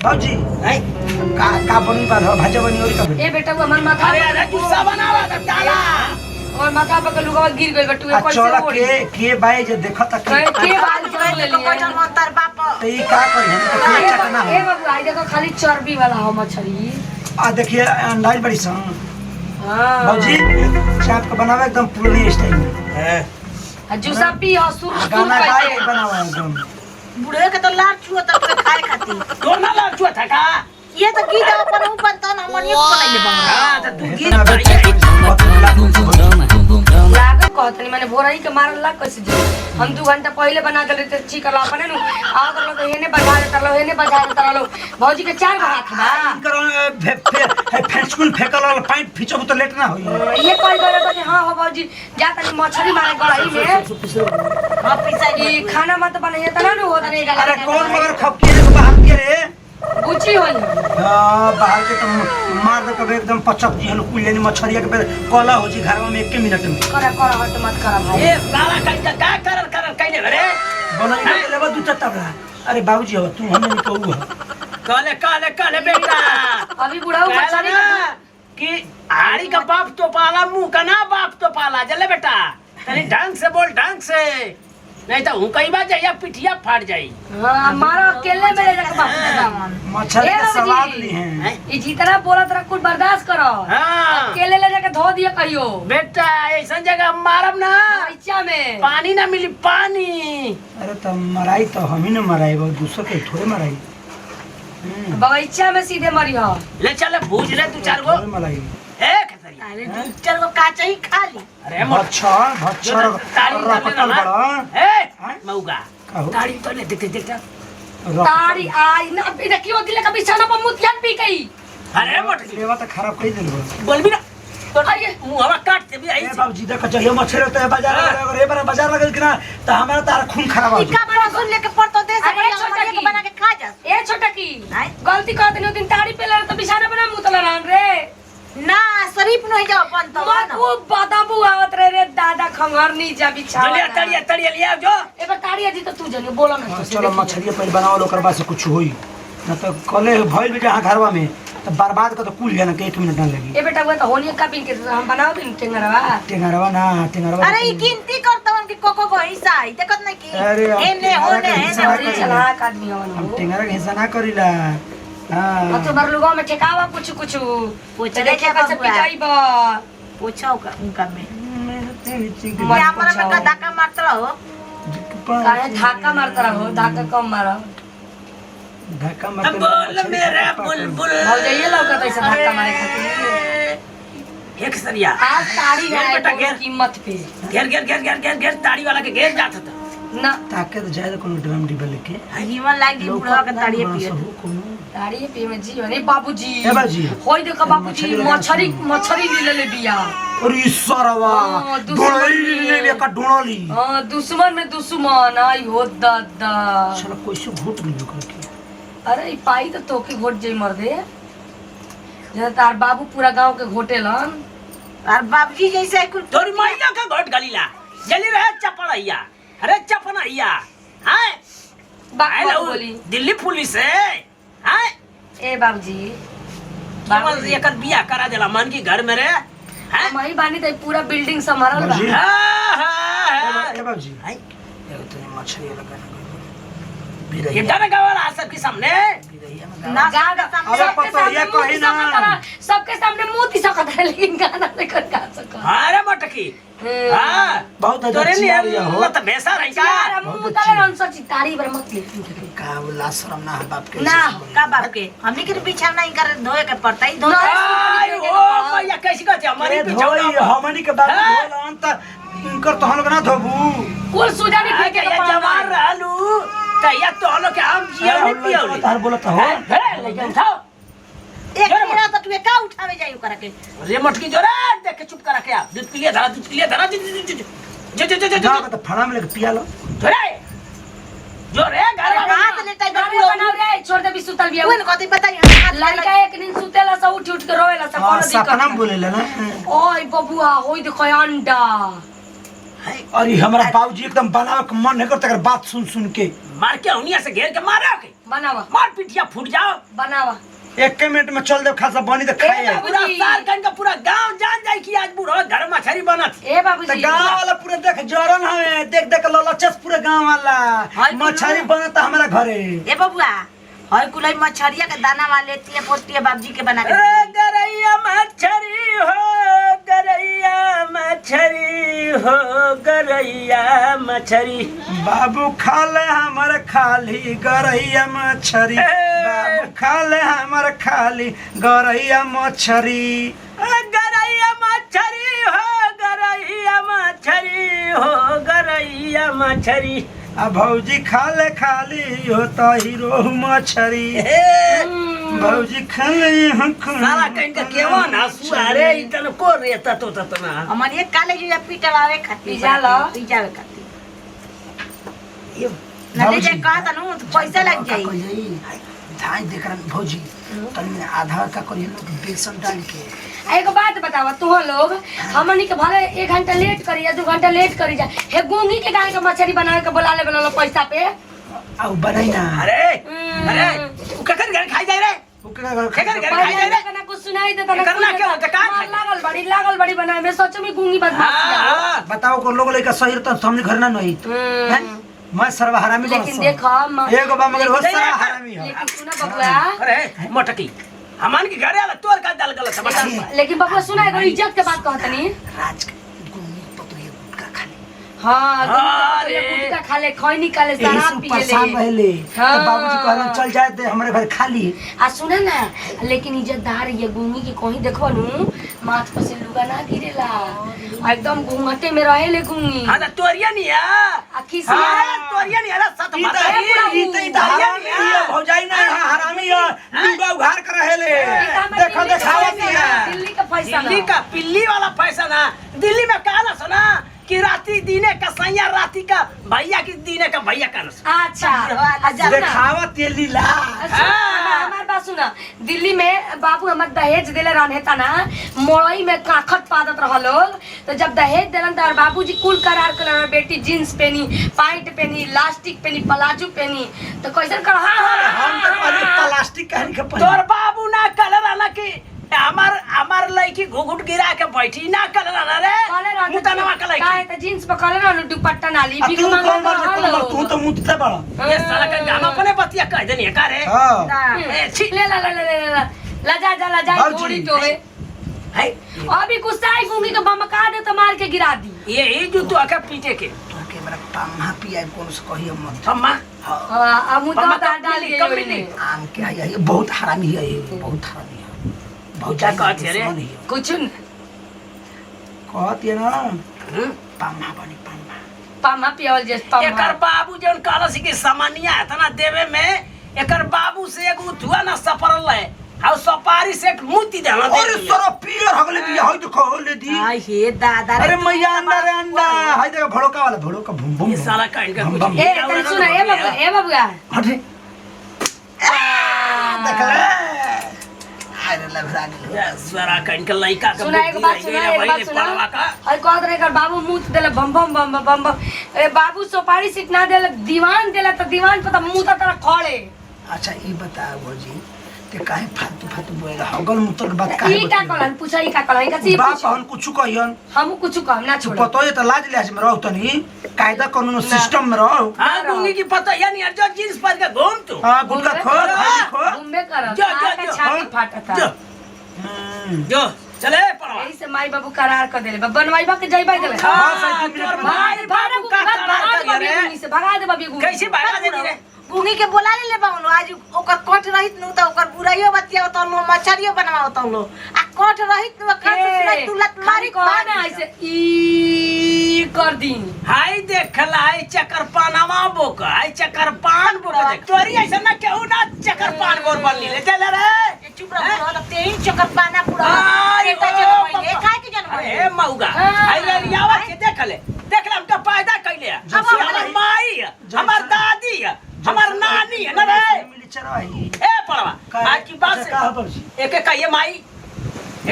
बाबूजी नहीं का बनी बात हो भाजा बनी और का ए बेटा वो हमर माथा अरे गुस्सा बनावा त डाला और माथा पे के लुगावा गिर गइल बटुए कैसे चला ओढ़ी के बाई जे देखत के बाल जोड़ ले लिए बैठल मंतर बाप तो ई का करी हम तो चकना ए हो बाबू आई देखो खाली चर्बी वाला हो मछली आ देखिए अंडाइल बड़ी सा हां बाबूजी चाप का बनावे एकदम पुरानी स्टाइल में है जूसा पी और सुर सुर गाना गा के कैसे बनावा एकदम बुढ़े के तो लार छुआ तक खाए खाती तोर ना लाग छुआ था का ये तो की दवा पर ऊपर तो ना मन एक बनाइले बंगा हां त तू गिर लागत कहतनी माने भोराई के मारल लाग कैसे जो हम 2 घंटा पहले बना के लेते छी करला अपने नु आ कर लो हेने बजा देता लो हेने बजा देता लो भौजी के 4 हाथ बा इनकर फेंचकुल फेकल वाला पाइप फिचब तो लेट ना होई ये कॉल करे तो हां हो भौजी जा तनी मछली मारे गड़ाई में हां पिसा ई खाना मत बनाइए तना नु हो तनी गला अरे कौन मगर खपकी है बाहर के रे बुची होई हां बाहर के तुम मार दे कबे एकदम पचक जी हनु कुल लेनी मछरिया के कला हो जी घर में 1 मिनट में करा हट मत करा भाई ए साला का कर कइले रे बनाई के लेबा दू चट्टा बड़ा अरे बाबूजी हो तू हमें नहीं कहू काले बेटा अभी बुढ़ाऊ मछली कि हाड़ी का बाप तो पाला मुंह का ना बाप तो पाला चले बेटा तनी ढंग से बोल ढंग से नहीं तो हूं कई बार जाइए पिठिया फाट जाई हां मारो अकेले में ले जाके बाप दामन मछली ए का बाबूजी। सवाद ली हैं ई जितना बोला तेरा कुछ बर्दाश्त करो हां अकेले ले जाके धो दिया कहियो बेटा ऐसा जगह मारब ना बगीचा में पानी ना मिली पानी अरे तो मराई तो हम ही न मराई वो दूसरे के थोड़े मराई बगीचा में सीधे मरियो ले चल भूज ले तू 4 गो थोड़े मराई ए खतरी अरे चल वो काचा ही खा ली अरे मोर भच्छर ताड़ी रपटल बड़ा ए मौगा कहू ताड़ी तो ले देख ताड़ी आई ना अभी देखियो दिले का बिछाना पर मुतियान पी गई अरे मोट लेवा तो खराब कर देल बोल भी ना तो आइए। मुंह हवा काट दे भी आई ए बाबूजी देख चाहिए मछली तो बाजार अगर ए बार बाजार लगल कि ना तो हमारा तार खून खराब हो इका बड़ा सुन लेके पड़तो दे से अरे बढ़िया छोटा हमरे की। के बना के खा जा ए छोटा की आय। गलती कर देनी दिन ताड़ी पे लड़ तो बिछाना बना मुतला रान रे ना शरीफ नहीं जाओ अपन तो ना वो बादाबू आवत रे दादा खंगरनी जा बिछावा तड़िया लिया जो ए बा ताड़ी अजी तो तू जानी बोला ना तो चलो मछली पहले बनाओ ओकर बाद से कुछ होई ना तो कले भइल भी जहां घरवा में तो बर्बाद कर तो कुल जाना के 1 मिनट ना लगी ए बेटा वो तो होनी का पिन के हम बनाओ दिन टेंगरवा टेंगरवा अरे ई गिनती करतो उनके कोको को हिस्सा है देखत नहीं की अरे अब एने होने टेंगरा का एने हिस्सा होने नहीं चला आदमी हो हम टेंगरा के हिस्सा ना करीला हां तो बरलुगा में ठेकावा कुछ पूछ तो ले देखिए के कैसे बबुआ। पिटाई बा पूछो का उनका में मत ये हमरा में पूछो। का धक्का मारत रहो काहे धाका मारता रहो धाका कम मारो धक्का अब मारते बोल मेरे बुलबुल हो जाइए लौका ऐसा धाका मारे खातिर एक सरिया आज ताड़ी घेर है बेटा, कोनो घेर। कीमत पे घेर ताड़ी वाला के घेर जाता था ना ताके तो जाए कोनो ड्रम डिब्बा लेके जीवन लागी बुढ़वा के ताड़िए पिए ताड़ी पे में जी नहीं बाबूजी ए बाबूजी। होई देखो बाबूजी मछली लगा मछली ले ले बिया और ईश्वरवा हाँ, दुश्मन डोली ले का डोली हां दुश्मन में दुश्मन आई हो दादा चलो कैसे घोट नहीं करके अरे ई पाई तो तोके घोट जाई मर दे जब तार बाबू पूरा गांव के घोटेलन और बाबूजी जैसे कुल तोरी मैया का घोट गलीला जली रहे चपड़ैया अरे चपनैया हाय बात बोली दिल्ली पुलिस है हाय ए बाबूजी केवल एकर बियाह करा देला मन की घर में रे हैं मई बानी त पूरा बिल्डिंग संभालल बा बाबूजी। हाँ। ए बाबूजी हाय, एगो तो मछली लगा ये डर गवाला सबके सामने ना गाँव गागा का- अरे सबके पतोहिया सामने मुंह कही दिखा ना। सकता, सबके सामने मुंह दिखा सकता है, लेकिन गाना नहीं कर गा सकता अरे मटकी हाँ बहुत अच्छा तोरे लिए चिड़िया हो। लत भैंसा रही का यार मुंह तले रन सची तारी बर मत ले का ला शर्म ना है बाप के ना का बाप के हमनी के बिछा नहीं कर धोए के पड़ता ही धो ना। आय ओ मैया कैसी कहते हमारी अरे बिछौना धोई हमनी के बाप हाँ। बोलन त इनकर तो हम लोग ना धोबू कुल सुजा नहीं फेंके ये जवान रहलू तैया तो लोग के हम जियो नहीं पियो तार बोलत हो लेकिन उठाओ एक मेरा तो तू का उठावे जाई ओकरा के रे मटकी जोरा देख के चुप करा के आ दूध पी लिया धरा जा के तो फड़ा में लेके पिया लो जोरे जोरे घर हाथ लेता है गाड़ी बाबू बनाओ रे छोड़ दे भी सुतल बिया कोई न कहती बताई हाथ लड़का एक दिन सुतेला सा उठ उठ के रोवेला सा कोनो सपना में दिक्कत बोलेला ना ओए बबुआ होई देखो अंडा अरे हमारा बाबूजी एकदम बनाव के मन नहीं करता अगर बात सुन सुन के मार के हुनिया से घेर के मारा के बनावा मार पिटिया फूट जाओ बनावा 1 मिनट में चल दे खासा बनी तो खाए ए, पूरा सार कन का पूरा गांव जान जाए कि आज बूढ़ा घर मछली बनत ए तो बाबूजी गांव वाला पूरा देख जरन हवे देख देख ललचस पूरा गांव वाला हाय, मछली बनता हमारा घरे ए बबुआ हई कुलाई मछरिया के दाना वाले लेती है पोती है बाबूजी के बना के ए गरैया मछरी हो गरैया मछरी हो गरैया मछरी बाबू खा ले हमारे खाली गरैया मछरी बाबू खा ले हमारे खाली गरैया मछरी गरैया मछरी हो गरैया मछरी हो गरैया मछरी आ भौजी खा ले खाली होता हीरो मछरी भौजी खा ले साला कहीं का केवन हंसू अरे इतन को रेता तो तना हमन एक काले जो पिटवावे खाती पिज्जा लो। पिज्जा खाती ना ले जाए कहा था नु तो पैसा लग जाई धाई देख रहा भौजी तनी आधा का करिए लोग बेसन डाल के एगो बात बतावा तू लोग हमनी के भले 1 घंटा लेट करी या 2 घंटा लेट करी जा हे गुंगी के गाय के मछली बनावे के बोला ले बोला पैसा पे आउ बनाई ना अरे अरे उ ककर घर खाई जाए रे ककर घर खाई जाए रे ना कुछ सुनाई देता ना करना क्या होता का लागल बड़ी बनाए मैं सोचो मैं गुंगी बदमाश बताओ को लोग लेके सही तो हमने घर ना नहीं मैं सर्व हरामी लेकिन देखो एगो बा मगर हो सारा हरामी है लेकिन सुना बबुआ अरे मोटकी हमान के घरे आला तोर का दाल गलत बता लेकिन बबुआ सुना एगो इज्जत के बात कहतनी राज के गुंगी पतोये गुटका खाली हां अरे। गुटका खा ले खैनी खा ले यही शराब से पी परेशान ले रहले हाँ। तो बाबूजी कहलन चल जाए दे हमारे घर खाली आ सुना ना लेकिन इज्जतदार ये गुंगी के कहीं देखो नु माथ पर से लुगा ना गिरेला आ एकदम घूंघटे में रहेले गुंगी हां तोरिया नहीं है आ खिसिया हां तोरिया नहीं है सत ई माता तो हरामी है भौजाई ना हरामी है लुगा उघार कर रहेले देखो देखावती है दिल्ली का पैसा दिल्ली का पिल्ली वाला पैसा ना दिल्ली में कहा ना सुना कि राती दीने का सैया राती का भैया की दीने का भैया का ना अच्छा देखावत ये लीला हमार बात सुना दिल्ली में बाबू हमर दहेज देले रहने ता ना मोड़ई में काखत पादत रह लोग तो जब दहेज देलन त बाबूजी कुल करार कर बेटी जींस पहनी पैंट पहनी इलास्टिक पहनी प्लाजो पहनी तो कैसन कर हम तो पहले प्लास्टिक कहन के तोर बाबू ना कलर आना कि हमार लड़की घुघुट गिरा के बैठी ना कलर आना रे मुतनवा के लड़की काहे त जींस पर कलर न दुपट्टा नाली तू बिग कौन मंगा बात तू तो मुतते बड़ा ये साला का गामा अपने बतिया कह देनी है का रे हां ए, छी। ले ला ला ला ला ला जा जा ला जा बाबूजी। थोड़ी टोवे है अभी गुस्साई गुंगी के बमका दे तो मार के गिरा दी ये जो तू आके पीटे के तो के मेरा पामा पिया कौन से कहियो मत अम्मा हां अब मम्मा तो कब डाल मिली, के कब ओइने। मिली? आम के आया ये बहुत हरामी है ये बहुत हरामी है क्या कहत है रे? कुछ न कहत है ना हम्म? पामा बनी पामा पामा पियावल जे पामा एकर बाबू जौन कहलस कि सामानिया इतना देवे में एकर बाबू से एगो उठुआ ना सपरल है और सपारी से एक मुती देना अरे सरो पियर हगले दिया है देखो ले दी आई हे दादा अरे मैया अंडा रे अंडा है देखो भड़ोका वाला भड़ोका भूम भूम ये साला का इनका बम, कुछ बम। ए तनी सुना ए बाबूआ हटे देख ले हाय रे लभरानी सारा का इनका लड़का का सुना एक बात सुना एक बात सुना और कहत रहे कर बाबू मुंह देले बम बम बम बम बम ए बाबू सुपारी सीट ना देले दीवान देले तो दीवान पे तो मुंह तरह खड़े अच्छा ई बता भौजी ते काहे फालतू फालतू बोलेला हगल मुतर के बात काहे ई का कहलन पूछा ई का कहलन का सी बाप हन कुछ कहियन हम कुछ कहम ना तू छोड़ पतो ये त लाज लिहाज में रहो तनी कायदा कानून सिस्टम में रहो हां दूंगी की पता यानी जो जींस पहन के घूम तू हां गुटका खो खाली खो घूमबे कर जो, का छाती फाटता जो जो चले पड़वा यही से माई बाबू करार कर देले बनवाइबा के जाइबा देले हाँ, सही, 2 मिनट में। भाई बाबू का भगा दे बबी से भगा दे बबी कैसे भागा दे रे गुंगी के बोला ले बाउन आज ओकर कट रहित नु त ओकर बुराइयो बतिया त लो मछरियो बनवाओ त लो आ कट रहित नु काट सुनाई तुलत मारी कौन है ऐसे ई कर दी हाय देखला है चक्कर पानावा बोका है चक्कर पान बोका देख तोरी ऐसा ना केहू ना चक्कर पान बोर बन ले चल रे चुप रह त तेई चक्कर पाना पूरा आय बेटा ओ जन्म ले बाबा। काहे के जन्म अरे मौगा हाय रे लियावा के देख ले हमका पैदा कैले हमर माई हमर दादी हमर नानी है ना रे मिली चरवाई ए पड़वा आज की बात से एक कहिए माई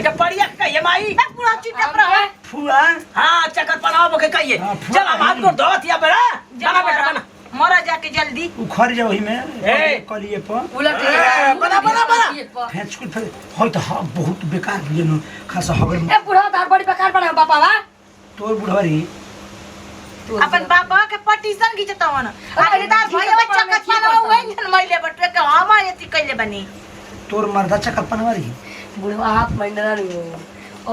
एक पड़िया कहिए माई पूरा चुप रह फुआ हां चक्कर पनावा बोके कहिए हाँ, फुआ चल हम हाथ को धोत या बेटा जाना बेटा बना मरा जाके जल्दी। उखड़ जा वही में ए! कलिए पर उलट बना। फेंच कुछ फिर होय त बहुत बेकार बिए न खासा हगल ए बुढ़ा तार बड़ी बेकार बना बापा वा तोर बुढ़वारी अपन बाबा के पटीशन खींचत हवन। अरे तार भैया चकत पाना वही जन मैले बटवे के हम एती कइले बनी। तोर मर्दा चक्कर पनवारी बुढ़वा हाथ महीना नहीं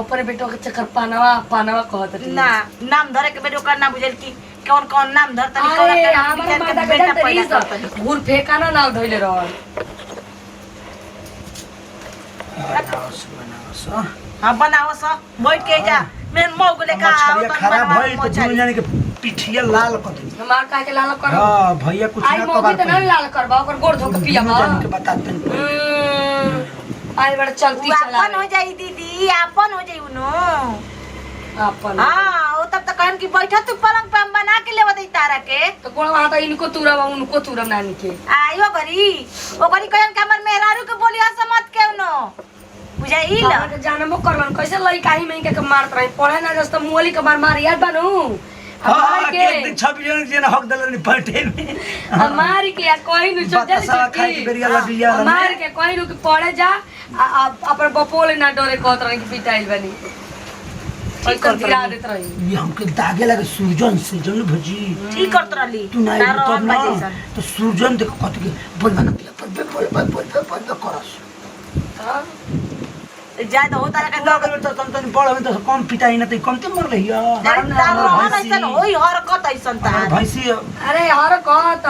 ऊपर बेटो के चक्कर पानवा कहत रही ना नाम धरे के बेटो करना बुझल की कौन कौन नाम धर तनी कौन अरे के हमारे माता के बेटा जन पैदा तरीस करतनी। घूर फेंकाना ना धइले रहल हां बनाओ स बैठ के जा मेन मौगले का मछरिया खराब भइल त दुनु जाने के पिठिया लाल क दे हमार काहे के लाल कर हां भैया कुछ आई ना मौगी कबार त ना लाल करबा ओकर गोड़ धो के पियाबा जाने के बताते आई बड़ चलती चला अपन हो जाई दीदी अपन हो जाई उनो। अपन हां ओ तब तक कहन की बैठा तू पलंग पे हम बना के लेवा दई तारा के तो कोण वहां त इनको तुरब उनको तुरब नानी के आयो घरी ओ घरी कहन के हमर मेहरारू के बोली असमत के उनो बुझाई ल हमर जानमो करलन कैसे लई काही में के मारत रही पढ़े ना जस त मुअली के मार याद बनू हमार हां के एक दिन 26 जन के हक दलन बैठे में हमार के या कोई नु चल बतासा खाई के बेरिया लबिया हमार के कोई नु के पढ़े जा अपन बपोले ना डरे कहत रही कि पिटाइल बनी ठीक कर गिरा देत रही ये हमके दागे लगे सूजन से जन भजी ठीक करत रहली तू ना तारो तब अम्मा ना जैसन। तो सूजन देख कत के बोल बना बोल करस हां जाय तो होता तू अगर तो तन बड़ में तो कम पिटाई ना तो कम ते मर रही तारो ऐसन होई हरकत ऐसन तार भैंसी अरे हर कहत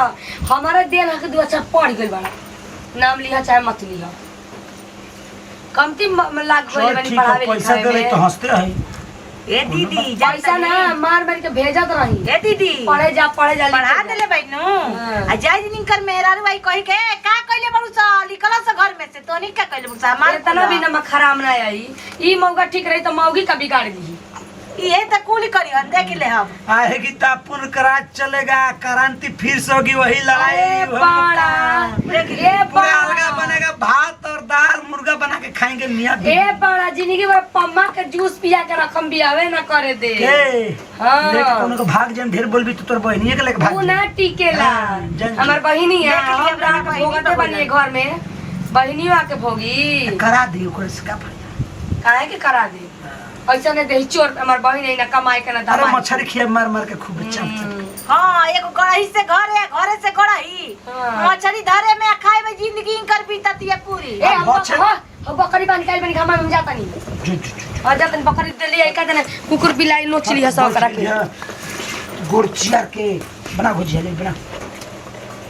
हमारे देन के दू अच्छा पढ़ गइल बड़ा नाम लिहा चाहे मत लिहा कमती लाग गइल बनी ठीक पढ़ावे पैसा दे लिखावे तो में हंसते रही ए दीदी पैसा ना मार मार के भेजत रही ए दीदी पढ़े जा पढ़ा देले बैनु हाँ। आ जाय दिन कर मेहरारू भाई कहि के का कइले बड़ू सा निकला सा घर में से तो नहीं का कइले बड़ू सा मार इतना भी नमक खराब ना आई ई मौका ठीक रही तो मौगी का बिगाड़ दी ये त कुली करी हम देख ले हम आएगी तापुर कराज चलेगा क्रांति फिर से होगी वही लड़ाई ए बाड़ा ए पूरा बाड़ा अलगा बनेगा भात और दाल मुर्गा बना के खाएंगे मियां ए बाड़ा जिंदगी भर पम्मा के जूस पिया के रखम बियावे ना करे दे हाँ। लेके कोनो को भाग जन ढेर बोलबी तो तोर बहनिए के लेके तू भाग ना टिकेला हाँ, जन- हमार बहिनी है देख लिया हम रात बहिनी भोगते तो बनिए घर में बहिनियों आके भोगी करा दी ओकर से का फायदा काहे के करा दे ऐसा ने दे चोर हमार बहिन है ना कमाए के ना अरे दमाए मछली खिया मार मार के खूब चमचम हां एगो कढ़ाई से घरे से कढ़ाई हाँ। मछली धरे में खाए में जिंदगी कर बीतती है पूरी ए हम मच्छर- हम बकरी बांध के बनी घामा में जाता नहीं आ जाता नहीं बकरी दे लिया का देने कुकुर बिलाई नोचली है सब करा के गुड़ चियार के बना भुजिया ले बना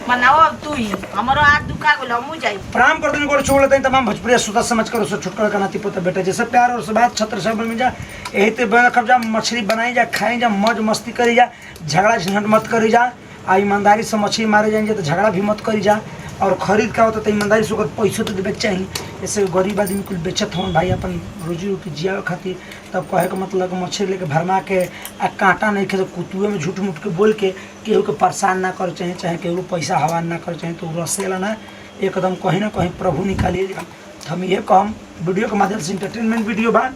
बनाओ अब तू ही हमरो हाथ दुखा गेल हमू जाई प्रणाम कर देने को छोड़ लेते हैं तमाम भोजपुरी सुधा समझ कर उसे छुटकारा का नाती पोता बेटा जैसे प्यार और सबात छत्र सब में जा यही ते बना कब जा मछली बनाई जा खाई जा मौज मस्ती करी जा झगड़ा झंझट मत करी जा आ ईमानदारी से मछली मारे जाएंगे तो झगड़ा भी मत करी जा और खरीद का होता तो ईमानदारी से पैसों तो देवे चाहिए जैसे गरीब आदमी कुछ बेचत हो भाई अपन रोजी रोटी जिया खातिर तब कहे का मतलब मछली लेके भरमा के आ कांटा नहीं खे तो कुतुए में झूठ मूठ के बोल के केहू के परेशान ना कर चाहे चाहे केहू पैसा हवा ना कर चाहे तो रसेला ना एकदम कहीं ना कहीं प्रभु निकालिए जा हम ये कहम वीडियो के माध्यम से इंटरटेनमेंट वीडियो बा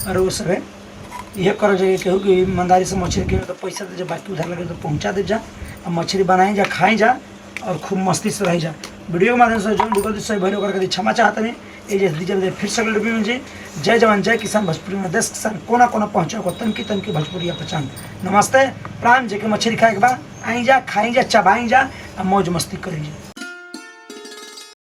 और वो सब है ये कर जाइए केहू की ईमानदारी से मछली के तो पैसा दे जा बाकी उधार लगे तो पहुँचा दे जा और मछली बनाई जा खाई जा और खूब मस्ती से रही जा वीडियो के माध्यम से जो गलती सही भैया करके क्षमा चाहते हैं ये जैसे दीजिए फिर से अगले में जी जय जवान जय किसान भोजपुरी में देश किसान कोना कोना पहुँचा को तनकी तनकी भोजपुरी पहचान नमस्ते प्राण जे के मछली खाए के बाद आई जा खाई जा चबाई जा और मौज मस्ती करी जा।